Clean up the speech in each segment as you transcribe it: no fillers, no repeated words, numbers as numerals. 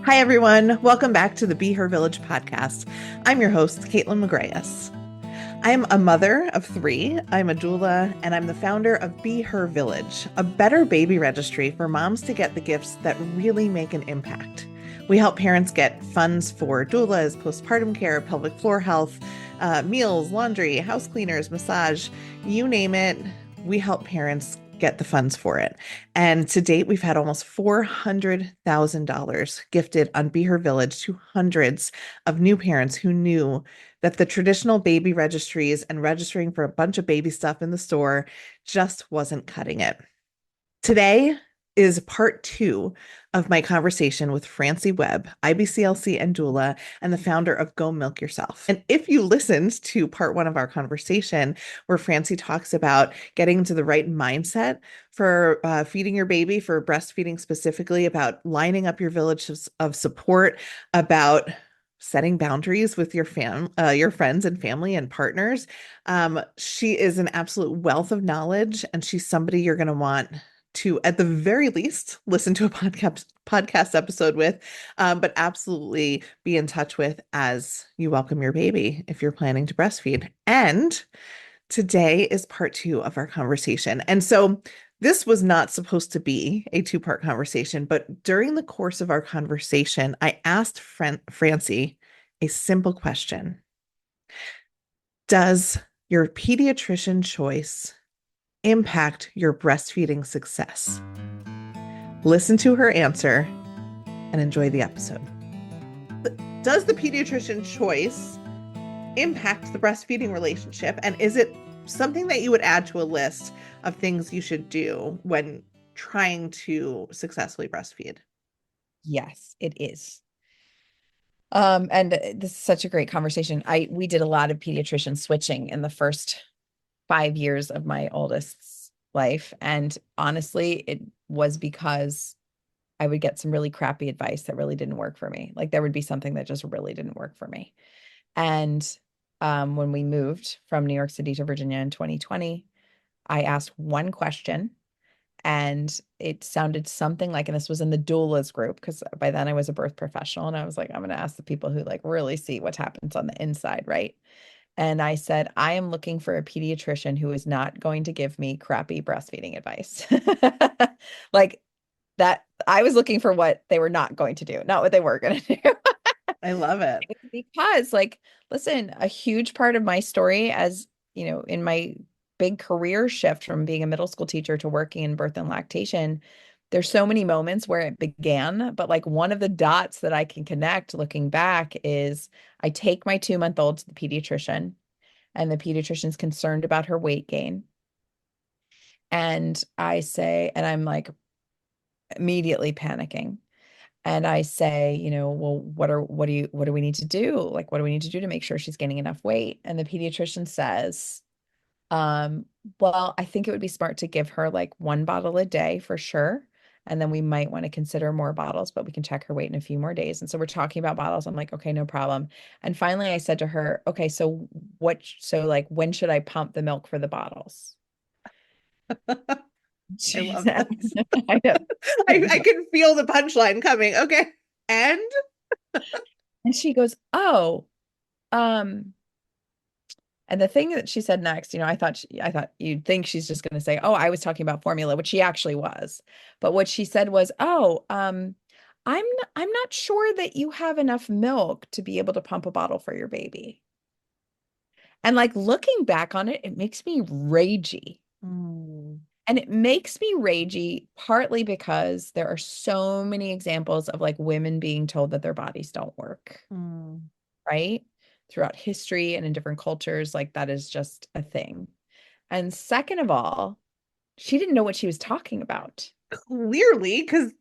Hi, everyone. Welcome back to the Be Her Village podcast. I'm your host, Caitlin McGrayus. I'm a mother of three, I'm a doula, and I'm the founder of Be Her Village, a better baby registry for moms to get the gifts that really make an impact. We help parents get funds for doulas, postpartum care, pelvic floor health, meals, laundry, house cleaners, massage, you name it. We help parents get the funds for it. And to date, we've had almost $400,000 gifted on Be Her Village to hundreds of new parents who knew that the traditional baby registries and registering for a bunch of baby stuff in the store just wasn't cutting it. Today is part 2 of my conversation with Francie Webb, IBCLC and doula, and the founder of Go Milk Yourself. And if you listened to part 1 of our conversation, where Francie talks about getting into the right mindset for feeding your baby, for breastfeeding specifically, about lining up your village of support, about setting boundaries with your friends and family and partners. She is an absolute wealth of knowledge, and she's somebody you're going to want to, at the very least, listen to a podcast episode with, but absolutely be in touch with as you welcome your baby if you're planning to breastfeed. And today is part 2 of our conversation. And so this was not supposed to be a 2-part conversation, but during the course of our conversation, I asked Francie a simple question. Does your pediatrician choice impact your breastfeeding success? Listen to her answer and enjoy the episode. Does the pediatrician choice impact the breastfeeding relationship? And is it something that you would add to a list of things you should do when trying to successfully breastfeed? Yes, it is. And this is such a great conversation. We did a lot of pediatrician switching in the first 5 years of my oldest's life. And honestly, it was because I would get some really crappy advice that really didn't work for me. Like there would be something that just really didn't work for me. And when we moved from New York City to Virginia in 2020, I asked one question and it sounded something like, and this was in the doulas group, because by then I was a birth professional and I was like, I'm going to ask the people who like really see what happens on the inside, right? And I said, I am looking for a pediatrician who is not going to give me crappy breastfeeding advice. Like that, I was looking for what they were not going to do, not what they were going to do. I love it. Because, like, listen, a huge part of my story, as you know, in my big career shift from being a middle school teacher to working in birth and lactation, there's so many moments where it began, but like one of the dots that I can connect looking back is I take my 2-month-old to the pediatrician, and the pediatrician's concerned about her weight gain. And I say, and I'm like immediately panicking. And I say, well, what do we need to do? Like, what do we need to do to make sure she's gaining enough weight? And the pediatrician says, well, I think it would be smart to give her like 1 bottle a day for sure. And then we might want to consider more bottles, but we can check her weight in a few more days. And so we're talking about bottles. I'm like, okay, no problem. And finally I said to her, okay, so like, when should I pump the milk for the bottles? I She love said, this. I know. I can feel the punchline coming. Okay. And And she goes, oh, um, and the thing that she said next, I thought you'd think she's just going to say, "Oh, I was talking about formula," which she actually was. But what she said was, "Oh, I'm not sure that you have enough milk to be able to pump a bottle for your baby." And like looking back on it, it makes me ragey. mm, And it makes me ragey partly because there are so many examples of like women being told that their bodies don't work, mm. right? Throughout history and in different cultures, like that is just a thing. And second of all, she didn't know what she was talking about. Clearly, because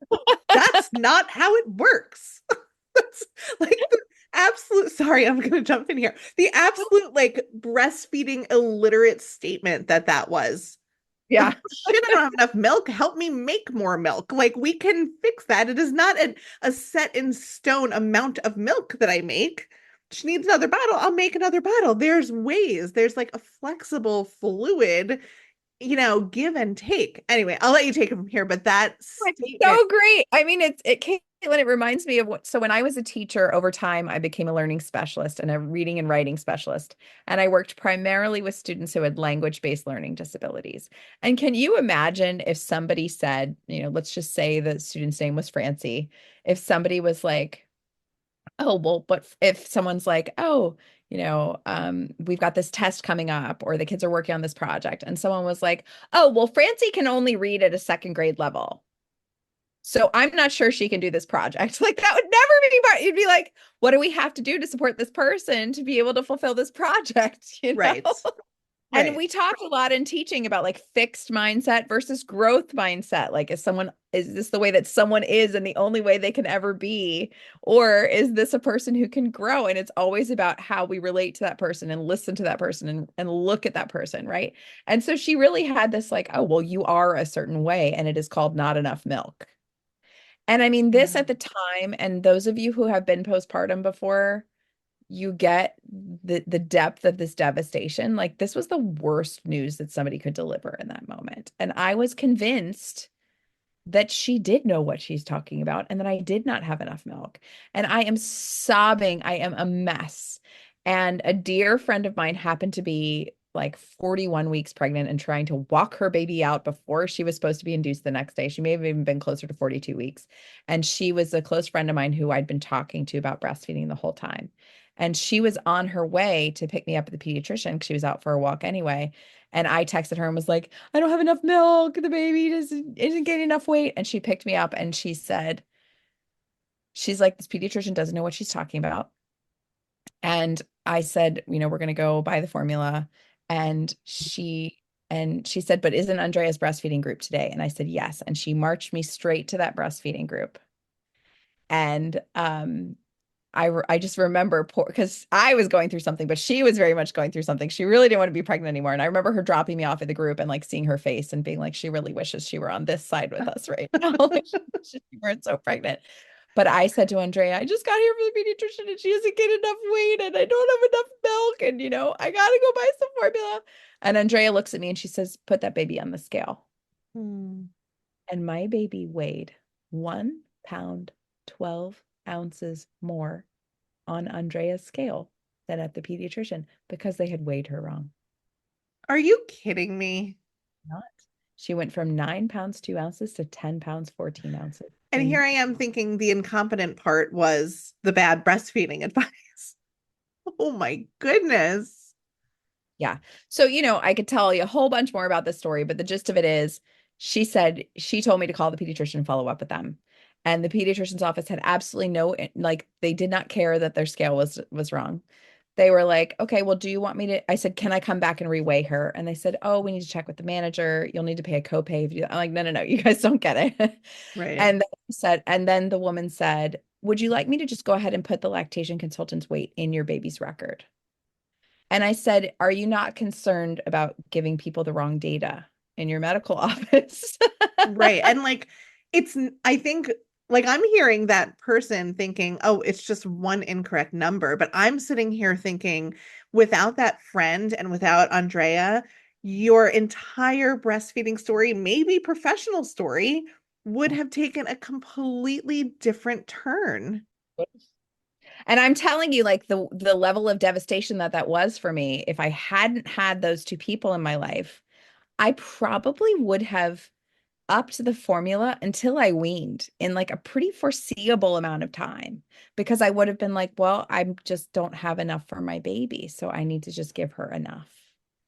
that's not how it works. That's like the absolute, sorry, I'm going to jump in here. The absolute like breastfeeding illiterate statement that was. Like, Yeah. shit, I don't have enough milk. Help me make more milk. Like, we can fix that. It is not a set in stone amount of milk that I make. She needs another bottle. I'll make another bottle. There's ways. There's like a flexible fluid, give and take. Anyway, I'll let you take it from here. But that It's statement, so great. I mean, it came When it reminds me of so when I was a teacher over time, I became a learning specialist and a reading and writing specialist. And I worked primarily with students who had language-based learning disabilities. And can you imagine if somebody said, let's just say the student's name was Francie, if somebody was like, oh, well, but if someone's like, oh, we've got this test coming up, or the kids are working on this project, and someone was like, oh, well, Francie can only read at a second grade level. So I'm not sure she can do this project. Like that would never be part. You'd be like, what do we have to do to support this person to be able to fulfill this project? Right. And Right. we talked a lot in teaching about like fixed mindset versus growth mindset. Like, is this the way that someone is and the only way they can ever be? Or is this a person who can grow? And it's always about how we relate to that person and listen to that person and look at that person, right? And so she really had this like, oh, well, you are a certain way, and it is called not enough milk. And I mean, this Yeah. at the time, and those of you who have been postpartum before, you get the depth of this devastation. Like this was the worst news that somebody could deliver in that moment. And I was convinced that she did know what she's talking about and that I did not have enough milk. And I am sobbing. I am a mess. And a dear friend of mine happened to be like 41 weeks pregnant and trying to walk her baby out before she was supposed to be induced the next day. She may have even been closer to 42 weeks. And she was a close friend of mine who I'd been talking to about breastfeeding the whole time. And she was on her way to pick me up at the pediatrician because she was out for a walk anyway. And I texted her and was like, I don't have enough milk. The baby isn't getting enough weight. And she picked me up and she said, she's like, this pediatrician doesn't know what she's talking about. And I said, we're going to go buy the formula. And she said, but isn't Andrea's breastfeeding group today? And I said, yes. And she marched me straight to that breastfeeding group. And I just remember poor because I was going through something, but she was very much going through something. She really didn't want to be pregnant anymore. And I remember her dropping me off at the group and like seeing her face and being like, she really wishes she were on this side with us right now. Like, she wishes she weren't so pregnant. But I said to Andrea, I just got here from the pediatrician and she doesn't get enough weight and I don't have enough milk. And, I got to go buy some formula. And Andrea looks at me and she says, put that baby on the scale. Hmm. And my baby weighed 1 pound, 12 ounces more on Andrea's scale than at the pediatrician because they had weighed her wrong. Are you kidding me? Not. She went from 9 pounds, 2 ounces to 10 pounds, 14 ounces. And here I am thinking the incompetent part was the bad breastfeeding advice. Oh my goodness. Yeah. So, I could tell you a whole bunch more about this story, but the gist of it is she said she told me to call the pediatrician and follow up with them. And the pediatrician's office had absolutely no, like, they did not care that their scale was wrong. They were like, okay, well, do you want me to? I said, can I come back and reweigh her? And they said, oh, we need to check with the manager. You'll need to pay a copay if you do that. I'm like, no, no, no, you guys don't get it. Right. And then the woman said, would you like me to just go ahead and put the lactation consultant's weight in your baby's record? And I said, are you not concerned about giving people the wrong data in your medical office? Right. And like, I think, like, I'm hearing that person thinking, oh, it's just one incorrect number. But I'm sitting here thinking, without that friend and without Andrea, your entire breastfeeding story, maybe professional story, would have taken a completely different turn. And I'm telling you, like the level of devastation that was for me, if I hadn't had those two people in my life, I probably would have upped the formula until I weaned in like a pretty foreseeable amount of time because I would have been like, well, I just don't have enough for my baby, so I need to just give her enough.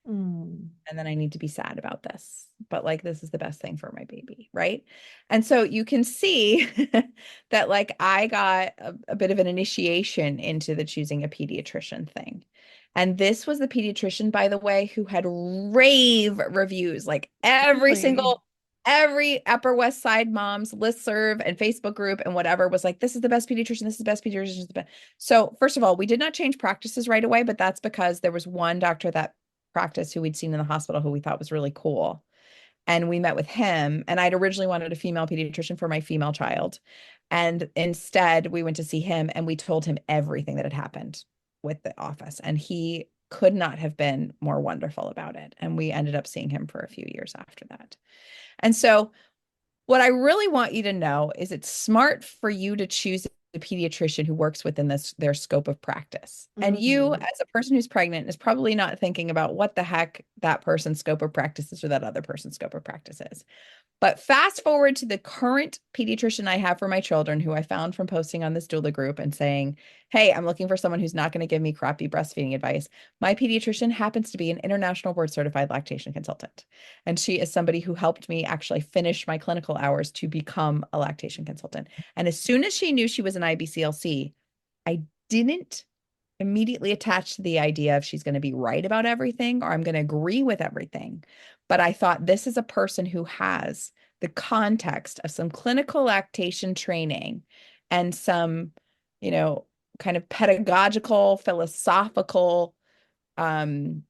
Mm. And then I need to be sad about this. But like, this is the best thing for my baby, right? And so you can see that like I got a bit of an initiation into the choosing a pediatrician thing. And this was the pediatrician, by the way, who had rave reviews, like Really? every Upper West Side moms listserv and Facebook group and whatever was like, this is the best pediatrician, this is the best pediatrician, this is the best. So first of all, we did not change practices right away, but that's because there was one doctor that practice who we'd seen in the hospital who we thought was really cool. And we met with him. And I'd originally wanted a female pediatrician for my female child. And instead, we went to see him and we told him everything that had happened with the office. And he could not have been more wonderful about it. And we ended up seeing him for a few years after that. And so What I really want you to know is it's smart for you to choose a pediatrician who works within their scope of practice. And you, Mhm. as a person who's pregnant, is probably not thinking about what the heck that person's scope of practice is or that other person's scope of practice is. But fast forward to the current pediatrician I have for my children, who I found from posting on this doula group and saying, hey, I'm looking for someone who's not going to give me crappy breastfeeding advice. My pediatrician happens to be an international board certified lactation consultant. And she is somebody who helped me actually finish my clinical hours to become a lactation consultant. And as soon as she knew she was an IBCLC, I didn't immediately attached to the idea of she's going to be right about everything or I'm going to agree with everything. But I thought this is a person who has the context of some clinical lactation training and some, you know, kind of pedagogical, philosophical um,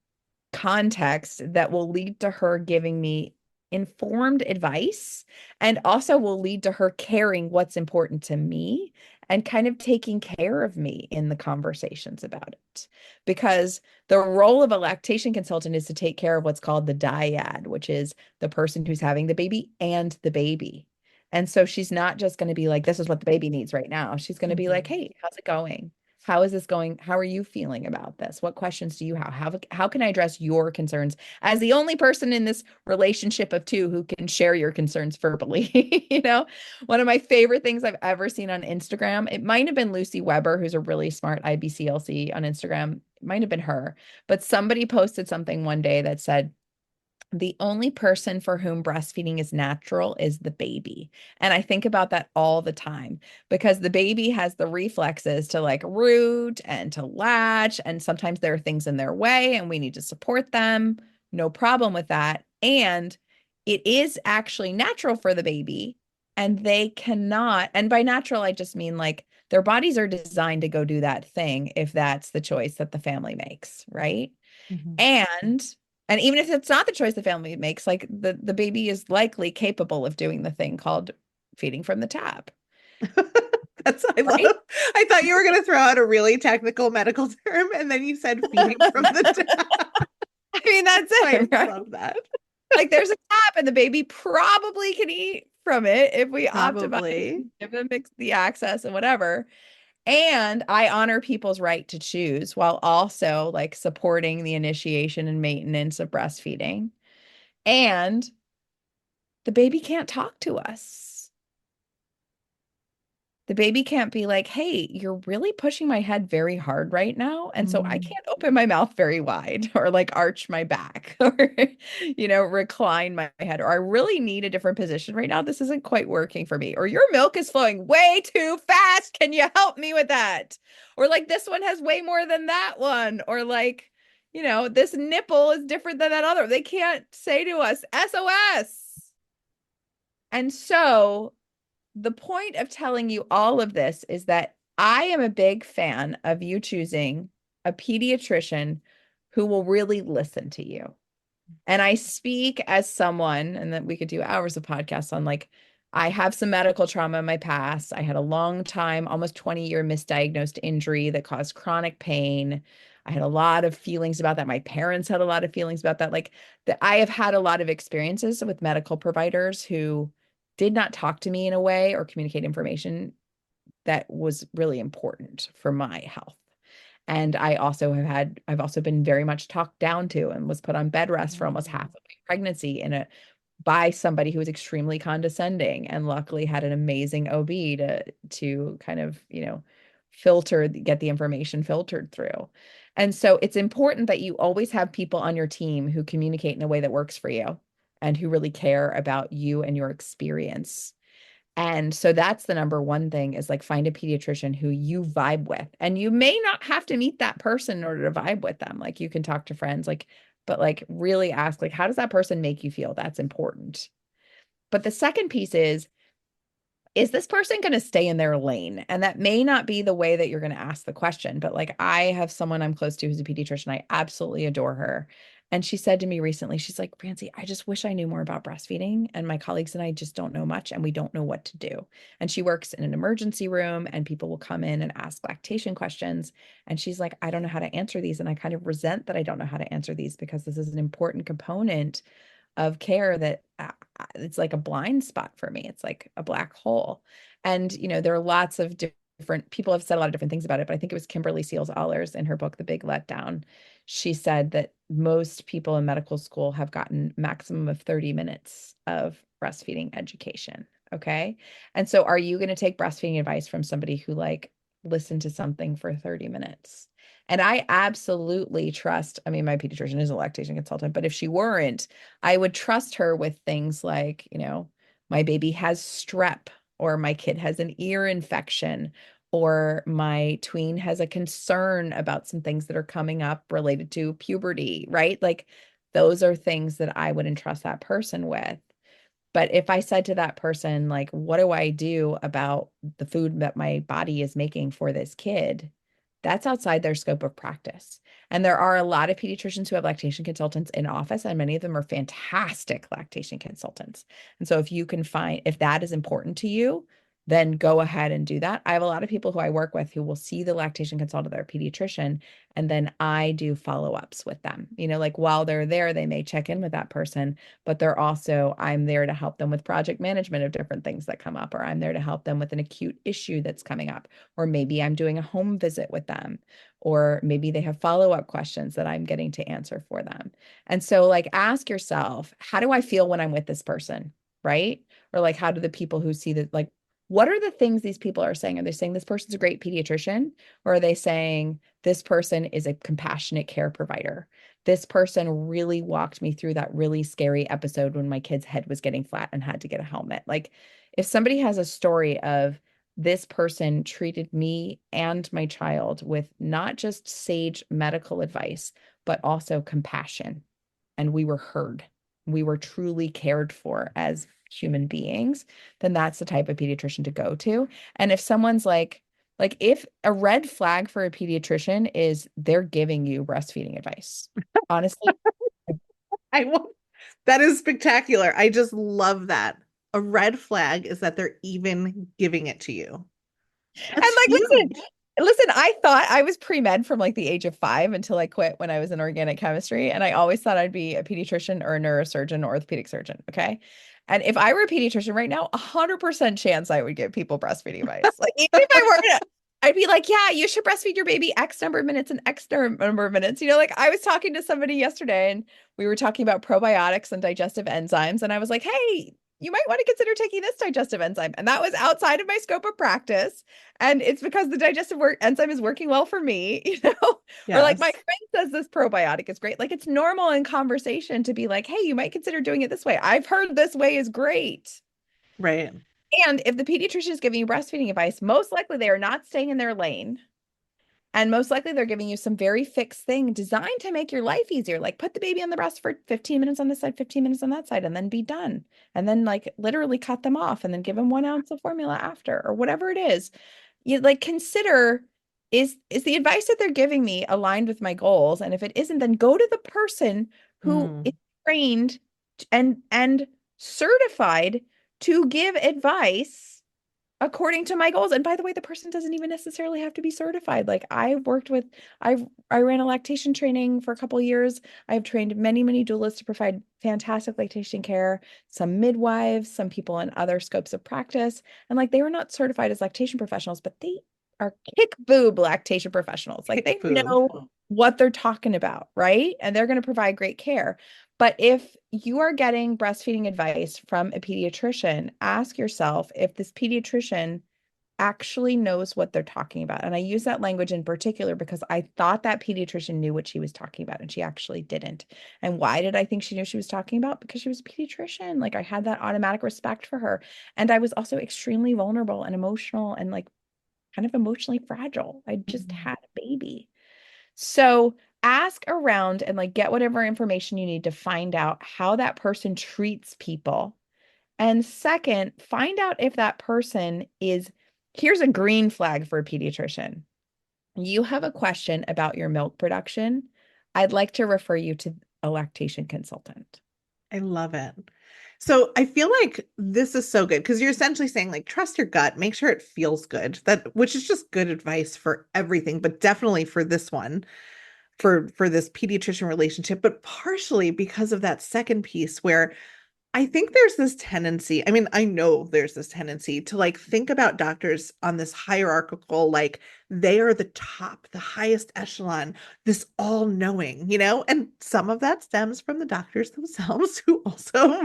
context that will lead to her giving me informed advice and also will lead to her caring what's important to me and kind of taking care of me in the conversations about it. Because the role of a lactation consultant is to take care of what's called the dyad, which is the person who's having the baby and the baby. And so she's not just going to be like, this is what the baby needs right now. She's going to be like, Mhm. hey, how's it going? How is this going? How are you feeling about this? What questions do you have? How can I address your concerns as the only person in this relationship of two who can share your concerns verbally? You know, one of my favorite things I've ever seen on Instagram, it might have been Lucy Weber, who's a really smart IBCLC on Instagram. It might have been her, but somebody posted something one day that said, the only person for whom breastfeeding is natural is the baby. And I think about that all the time because the baby has the reflexes to like root and to latch. And sometimes there are things in their way and we need to support them. No problem with that. And it is actually natural for the baby. And they cannot, and by natural, I just mean like their bodies are designed to go do that thing if that's the choice that the family makes, right? Mhm. And and even if it's not the choice the family makes, like the baby is likely capable of doing the thing called feeding from the tap, That's I love. right? I thought you were going to throw out a really technical medical term, and then you said feeding from the tap. I mean, that's I it, right? love that. Like there's a tap and the baby probably can eat from it if we optimize, Probably. give them the access and whatever. And I honor people's right to choose while also like supporting the initiation and maintenance of breastfeeding. And the baby can't talk to us. The baby can't be like, hey, you're really pushing my head very hard right now. And so I Mm. can't open my mouth very wide or like arch my back or, recline my head. Or I really need a different position right now. This isn't quite working for me. Or your milk is flowing way too fast. Can you help me with that? Or like this one has way more than that one. Or like, this nipple is different than that other. They can't say to us, SOS. And so the point of telling you all of this is that I am a big fan of you choosing a pediatrician who will really listen to you. And I speak as someone, and that we could do hours of podcasts on like, I have some medical trauma in my past. I had a long time, almost 20-year misdiagnosed injury that caused chronic pain. I had a lot of feelings about that. My parents had a lot of feelings about that. Like that I have had a lot of experiences with medical providers who did not talk to me in a way or communicate information that was really important for my health. And I've also been very much talked down to and was put on bed rest for almost half Mm. of my pregnancy by somebody who was extremely condescending and luckily had an amazing OB to kind of, get the information filtered through. And so it's important that you always have people on your team who communicate in a way that works for you and who really care about you and your experience. And so that's the number one thing is like find a pediatrician who you vibe with. And you may not have to meet that person in order to vibe with them. Like you can talk to friends, like, but like really ask, like, how does that person make you feel? That's important. But the second piece is this person going to stay in their lane? And that may not be the way that you're going to ask the question, but like I have someone I'm close to who's a pediatrician. I absolutely adore her. And she said to me recently, she's like, Francie, I just wish I knew more about breastfeeding. And my colleagues and I just don't know much and we don't know what to do. And she works in an emergency room and people will come in and ask lactation questions. And she's like, I don't know how to answer these. And I kind of resent that I don't know how to answer these because this is an important component of care that it's like a blind spot for me. It's like a black hole. And, there are lots of different people have said a lot of different things about it, but I think it was Kimberly Seals Allers in her book, The Big Letdown. She said that most people in medical school have gotten maximum of 30 minutes of breastfeeding education. Okay. And so are you going to take breastfeeding advice from somebody who like listened to something for 30 minutes? And I absolutely trust, I mean, my pediatrician is a lactation consultant, but if she weren't, I would trust her with things like, my baby has strep, or my kid has an ear infection, or my tween has a concern about some things that are coming up related to puberty, right? Like those are things that I would entrust that person with. But if I said to that person, like, what do I do about the food that my body is making for this kid? That's outside their scope of practice. And there are a lot of pediatricians who have lactation consultants in office, and many of them are fantastic lactation consultants. And so if you can find, if that is important to you, then go ahead and do that. I have a lot of people who I work with who will see the lactation consultant, their pediatrician, and then I do follow-ups with them. Like while they're there, they may check in with that person, but I'm there to help them with project management of different things that come up, or I'm there to help them with an acute issue that's coming up, or maybe I'm doing a home visit with them, or maybe they have follow-up questions that I'm getting to answer for them. And so like ask yourself, how do I feel when I'm with this person? Right? Or like, how do the people who see that, like, what are the things these people are saying? Are they saying this person's a great pediatrician? Or are they saying this person is a compassionate care provider? This person really walked me through that really scary episode when my kid's head was getting flat and had to get a helmet. Like, if somebody has a story of this person treated me and my child with not just sage medical advice, but also compassion, and we were heard, we were truly cared for as human beings, then that's the type of pediatrician to go to. And if someone's like if a red flag for a pediatrician is they're giving you breastfeeding advice, honestly, I won't. That is spectacular. I just love that. A red flag is that they're even giving it to you. and That's like, huge. listen, I thought I was pre-med from like the age of 5 until I quit when I was in organic chemistry. And I always thought I'd be a pediatrician or a neurosurgeon or orthopedic surgeon. Okay. And if I were a pediatrician right now, 100% chance I would give people breastfeeding advice. Like, even if I were, I'd be like, yeah, you should breastfeed your baby X number of minutes and X number of minutes. Like I was talking to somebody yesterday and we were talking about probiotics and digestive enzymes. And I was like, hey, you might want to consider taking this digestive enzyme. And that was outside of my scope of practice. And it's because the enzyme is working well for me, or like my Yes. friend says this probiotic is great. Like it's normal in conversation to be like, hey, you might consider doing it this way. I've heard this way is great. Right. And if the pediatrician is giving you breastfeeding advice, most likely they are not staying in their lane. And most likely they're giving you some very fixed thing designed to make your life easier. Like put the baby on the breast for 15 minutes on this side, 15 minutes on that side, and then be done. And then like literally cut them off and then give them 1 ounce of formula after, or whatever it is. You like consider, is the advice that they're giving me aligned with my goals? And if it isn't, then go to the person who is Mm. trained and certified to give advice according to my goals. And by the way, the person doesn't even necessarily have to be certified. Like I ran a lactation training for a couple of years. I've trained many, many doulas to provide fantastic lactation care, some midwives, some people in other scopes of practice. And like they were not certified as lactation professionals, but they are kick boob lactation professionals. Like Kick they boob. know what they're talking about, right? And they're going to provide great care. But if you are getting breastfeeding advice from a pediatrician, ask yourself if this pediatrician actually knows what they're talking about. And I use that language in particular because I thought that pediatrician knew what she was talking about and she actually didn't. And why did I think she knew she was talking about? Because she was a pediatrician. Like I had that automatic respect for her. And I was also extremely vulnerable and emotional and like kind of emotionally fragile. I just Mhm. had a baby. So ask around and like get whatever information you need to find out how that person treats people. And second, find out if that person is, here's a green flag for a pediatrician. You have a question about your milk production. I'd like to refer you to a lactation consultant. I love it. So I feel like this is so good because you're essentially saying like trust your gut, make sure it feels good. That which is just good advice for everything, but definitely for this one, for this pediatrician relationship, but partially because of that second piece where I think there's this tendency, I mean, I know there's this tendency to like think about doctors on this hierarchical, like they are the top, the highest echelon, this all-knowing, and some of that stems from the doctors themselves who also,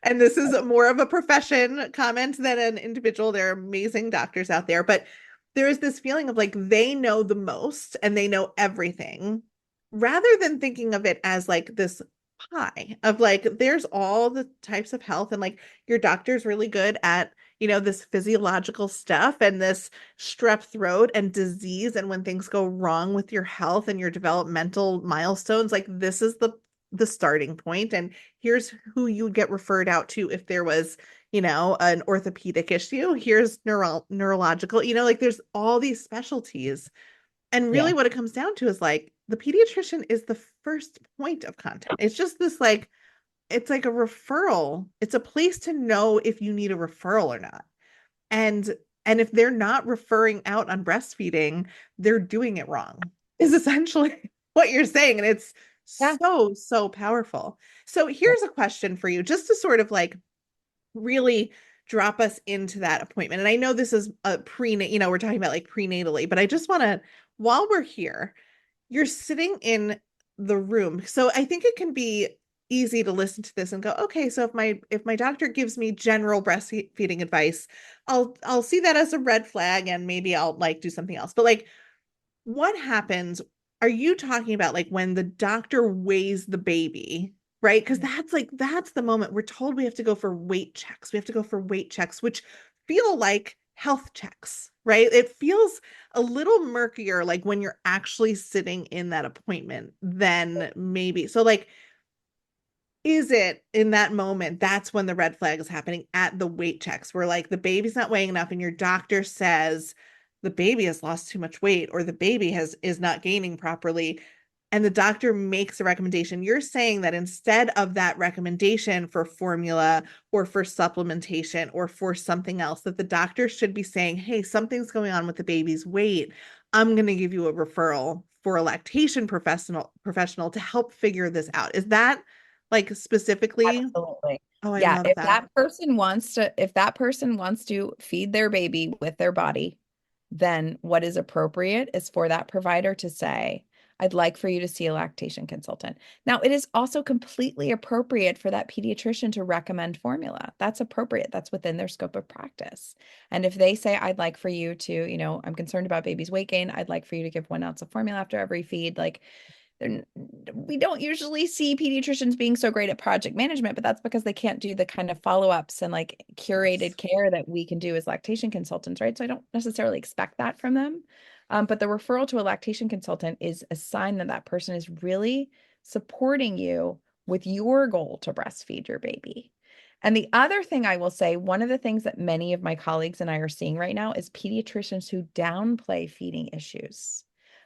and this is more of a profession comment than an individual. There are amazing doctors out there, but there is this feeling of like they know the most and they know everything rather than thinking of it as like this pie of like there's all the types of health and like your doctor's really good at this physiological stuff and this strep throat and disease and when things go wrong with your health and your developmental milestones like this is the starting point and here's who you would get referred out to if there was an orthopedic issue. Here's neurological, like there's all these specialties and really, Yeah, what it comes down to is like the pediatrician is the first point of contact. It's just this like, it's like a referral. It's a place to know if you need a referral or not. And and if they're not referring out on breastfeeding, they're doing it wrong, is essentially what you're saying. And it's yeah, so powerful. So here's a question for you, just to sort of like really drop us into that appointment. And I know this is a we're talking about like prenatally, but I just want to, while we're here, you're sitting in the room. So I think it can be easy to listen to this and go, okay, so if my doctor gives me general breastfeeding advice, I'll see that as a red flag and maybe I'll like do something else. But like what happens? Are you talking about like when the doctor weighs the baby, right? Because that's the moment we're told we have to go for weight checks. We have to go for weight checks, which feel like health checks, right? It feels a little murkier like when you're actually sitting in that appointment than maybe. So like is it in that moment that's when the red flag is happening at the weight checks where like the baby's not weighing enough and your doctor says the baby has lost too much weight or the baby is not gaining properly and the doctor makes a recommendation? You're saying that instead of that recommendation for formula or for supplementation or for something else that the doctor should be saying, hey, something's going on with the baby's weight, I'm going to give you a referral for a lactation professional to help figure this out. Is that like specifically? absolutely. Oh, I Yeah, love that. if that person wants to feed their baby with their body, then what is appropriate is for that provider to say, I'd like for you to see a lactation consultant. Now, it is also completely appropriate for that pediatrician to recommend formula. That's appropriate. That's within their scope of practice. And if they say, I'd like for you to, I'm concerned about baby's weight gain, I'd like for you to give 1 ounce of formula after every feed, like we don't usually see pediatricians being so great at project management, but that's because they can't do the kind of follow-ups and like Yes. curated care that we can do as lactation consultants, right? So I don't necessarily expect that from them. But the referral to a lactation consultant is a sign that that person is really supporting you with your goal to breastfeed your baby. And the other thing I will say, one of the things that many of my colleagues and I are seeing right now is pediatricians who downplay feeding issues.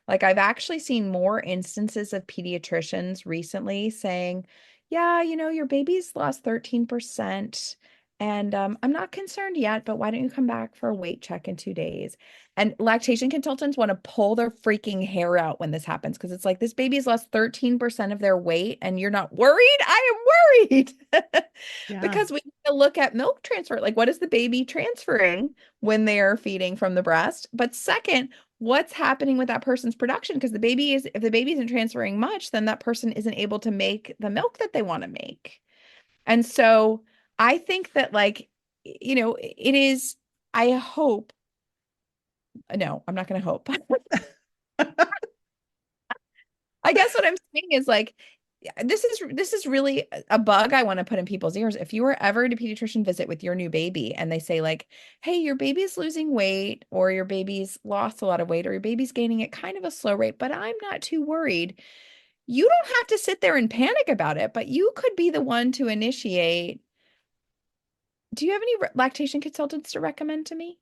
Like I've actually seen more instances of pediatricians recently saying, yeah, your baby's lost 13%. And I'm not concerned yet, but why don't you come back for a weight check in 2 days? And lactation consultants want to pull their freaking hair out when this happens because it's like this baby's lost 13% of their weight and you're not worried? I am worried. Yeah. Because we need to look at milk transfer. Like, what is the baby transferring when they are feeding from the breast? But second, what's happening with that person's production? Because if the baby isn't transferring much, then that person isn't able to make the milk that they want to make. And so I think that, like, it is, I hope, no, I'm not going to hope. I guess what I'm saying is like this is really a bug I want to put in people's ears. If you were ever at a pediatrician visit with your new baby and they say like, "Hey, your baby's losing weight or your baby's lost a lot of weight or your baby's gaining at kind of a slow rate, but I'm not too worried." You don't have to sit there and panic about it, but you could be the one to initiate. Do you have any lactation consultants to recommend to me?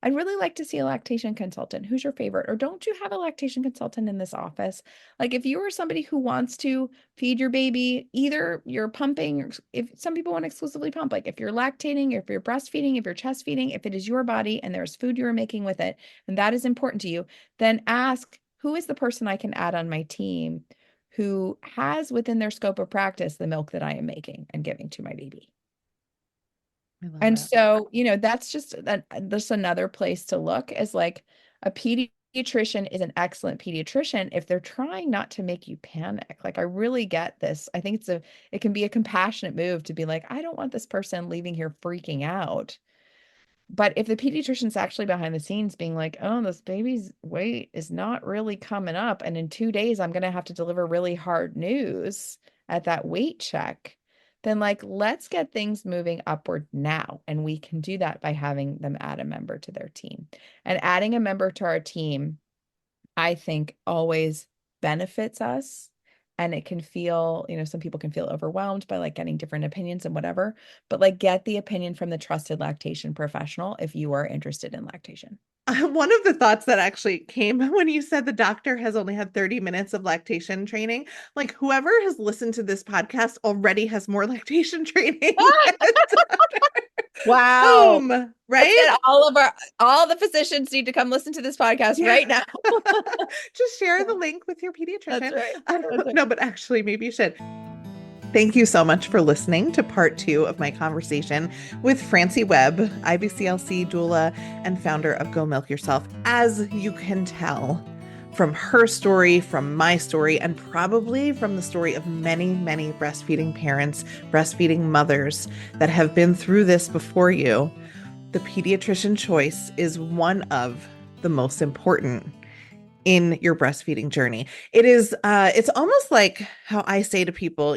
I'd really like to see a lactation consultant. Who's your favorite? Or don't you have a lactation consultant in this office? Like if you are somebody who wants to feed your baby, either you're pumping, or if some people want to exclusively pump, like if you're lactating, if you're breastfeeding, if you're chest feeding, if it is your body and there's food you're making with it, and that is important to you, then ask who is the person I can add on my team who has within their scope of practice the milk that I am making and giving to my baby. I love And that. so, that's just another place to look is like a pediatrician is an excellent pediatrician if they're trying not to make you panic. Like I really get this. I think it can be a compassionate move to be like, I don't want this person leaving here freaking out. But if the pediatrician's actually behind the scenes being like, oh, this baby's weight is not really coming up, and in 2 days I'm going to have to deliver really hard news at that weight check, then like, let's get things moving upward now. And we can do that by having them add a member to their team. And adding a member to our team, I think always benefits us. And it can feel, some people can feel overwhelmed by like getting different opinions and whatever, but like get the opinion from the trusted lactation professional if you are interested in lactation. One of the thoughts that actually came when you said the doctor has only had 30 minutes of lactation training, like whoever has listened to this podcast already has more lactation training than the doctor. Wow. Boom, Let's right? get all the physicians need to come listen to this podcast Yeah. right now. Just share the link with your That's pediatrician. right. I That's don't right. know, but actually, maybe you should. Thank you so much for listening to part 2 of my conversation with Francie Webb, IBCLC doula and founder of Go Milk Yourself. As you can tell from her story, from my story, and probably from the story of many, many breastfeeding parents, breastfeeding mothers that have been through this before you, the pediatrician choice is one of the most important in your breastfeeding journey. It's almost like how I say to people,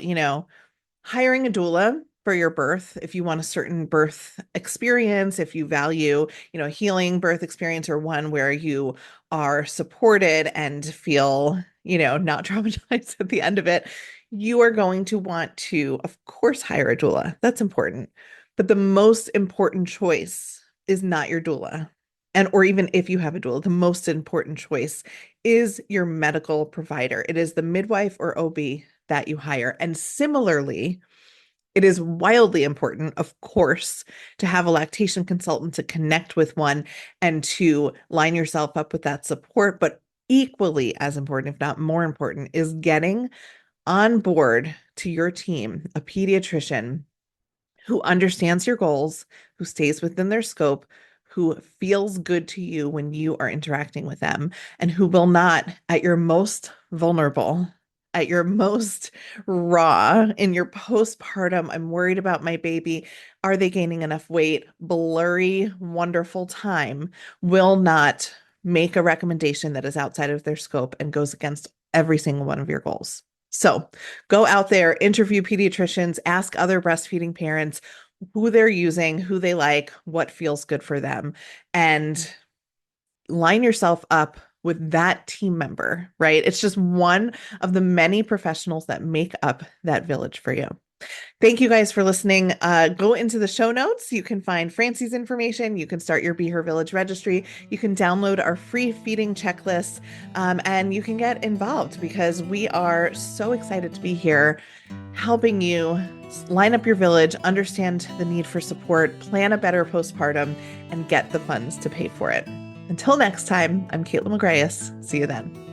hiring a doula for your birth, if you want a certain birth experience, if you value, a healing birth experience or one where you are supported and feel, not traumatized at the end of it, you are going to want to, of course, hire a doula. That's important. But the most important choice is not your doula. And or even if you have a doula, the most important choice is your medical provider. It is the midwife or OB that you hire. And similarly, it is wildly important, of course, to have a lactation consultant to connect with one and to line yourself up with that support. But equally as important, if not more important, is getting on board to your team a pediatrician who understands your goals, who stays within their scope, who feels good to you when you are interacting with them, and who will not, at your most vulnerable, at your most raw, in your postpartum, I'm worried about my baby. Are they gaining enough weight? Blurry, wonderful time will not make a recommendation that is outside of their scope and goes against every single one of your goals. So go out there, interview pediatricians, ask other breastfeeding parents who they're using, who they like, what feels good for them, and line yourself up with that team member, right? It's just one of the many professionals that make up that village for you. Thank you guys for listening. Go into the show notes. You can find Francie's information. You can start your Be Her Village registry. You can download our free feeding checklist, and you can get involved because we are so excited to be here helping you line up your village, understand the need for support, plan a better postpartum, and get the funds to pay for it. Until next time, I'm Caitlin McGrayus. See you then.